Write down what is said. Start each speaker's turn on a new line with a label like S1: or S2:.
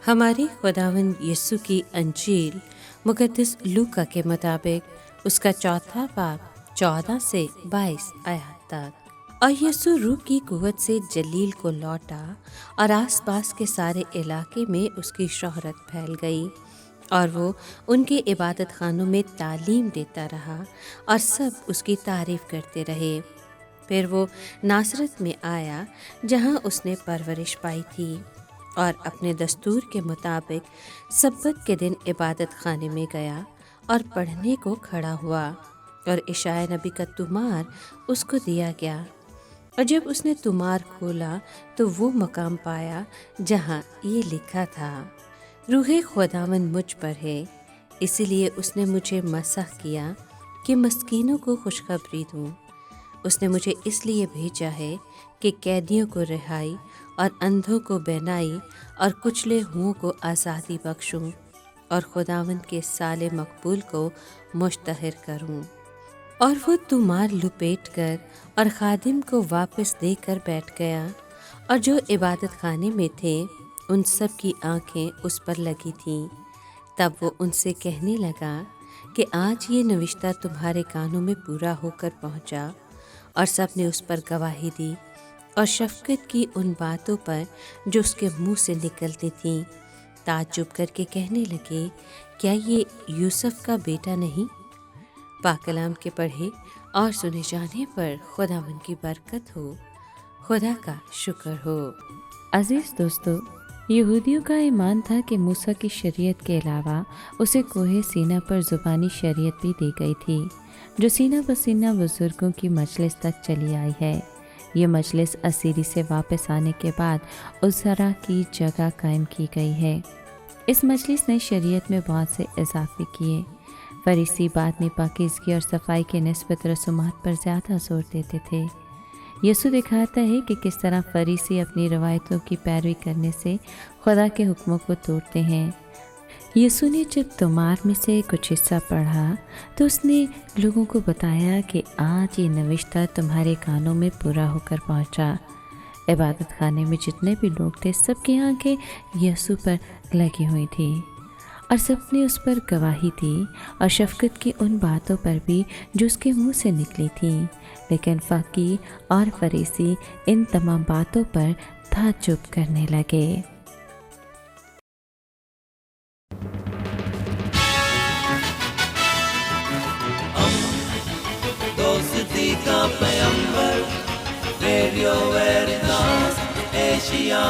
S1: ہماری خداوند یسو کی انجیل مقدس لوکا کے مطابق اس کا چوتھا باب 14 سے 22 آیات تک۔ اور یسوع روح کی قوت سے جلیل کو لوٹا اور آس پاس کے سارے علاقے میں اس کی شہرت پھیل گئی، اور وہ ان کے عبادت خانوں میں تعلیم دیتا رہا اور سب اس کی تعریف کرتے رہے۔ پھر وہ ناصرت میں آیا جہاں اس نے پرورش پائی تھی، اور اپنے دستور کے مطابق سبت کے دن عبادت خانے میں گیا اور پڑھنے کو کھڑا ہوا، اور اشعیا نبی کا طومار اس کو دیا گیا۔ اور جب اس نے طومار کھولا تو وہ مقام پایا جہاں یہ لکھا تھا: روح خداوند مجھ پر ہے، اسی لیے اس نے مجھے مسح کیا کہ مسکینوں کو خوشخبری دوں۔ اس نے مجھے اس لیے بھیجا ہے کہ قیدیوں کو رہائی اور اندھوں کو بینائی اور کچلے ہوئوں کو آزادی بخشوں، اور خداوند کے سال مقبول کو مشتہر کروں۔ اور وہ طومار لپیٹ کر اور خادم کو واپس دے کر بیٹھ گیا، اور جو عبادت خانے میں تھے ان سب کی آنکھیں اس پر لگی تھیں۔ تب وہ ان سے کہنے لگا کہ آج یہ نوشتہ تمہارے کانوں میں پورا ہو کر پہنچا۔ اور سب نے اس پر گواہی دی اور شفقت کی ان باتوں پر جو اس کے منہ سے نکلتی تھیں، تعجب کر کے کہنے لگے، کیا یہ یوسف کا بیٹا نہیں؟ پاک کلام کے پڑھے اور سنے جانے پر خداوند کی برکت ہو۔ خدا کا شکر ہو۔
S2: عزیز دوستو، یہودیوں کا ایمان تھا کہ موسیٰ کی شریعت کے علاوہ اسے کوہ سینا پر زبانی شریعت بھی دی گئی تھی، جو سینہ بسینہ بزرگوں کی مجلس تک چلی آئی ہے۔ یہ مجلس اسیری سے واپس آنے کے بعد عزرا کی جگہ قائم کی گئی ہے۔ اس مجلس نے شریعت میں بہت سے اضافے کیے۔ فریسی بعد میں پاکیزگی اور صفائی کے نسبت رسومات پر زیادہ زور دیتے تھے۔ یسوع دکھاتا ہے کہ کس طرح فریسی اپنی روایتوں کی پیروی کرنے سے خدا کے حکموں کو توڑتے ہیں۔ یسوع نے جب طومار میں سے کچھ حصہ پڑھا تو اس نے لوگوں کو بتایا کہ آج یہ نوشتہ تمہارے کانوں میں پورا ہو کر پہنچا۔ عبادت خانے میں جتنے بھی لوگ تھے سب کی آنکھیں یسوع پر لگی ہوئی تھی، اور سب نے اس پر گواہی دی اور شفقت کی ان باتوں پر بھی جو اس کے منہ سے نکلی تھیں۔ لیکن فقیہ اور فریسی ان تمام باتوں پر تعجب کرنے لگے۔
S3: دوستی کا پیمبر، ریڈیو ویریتاس ایشیا۔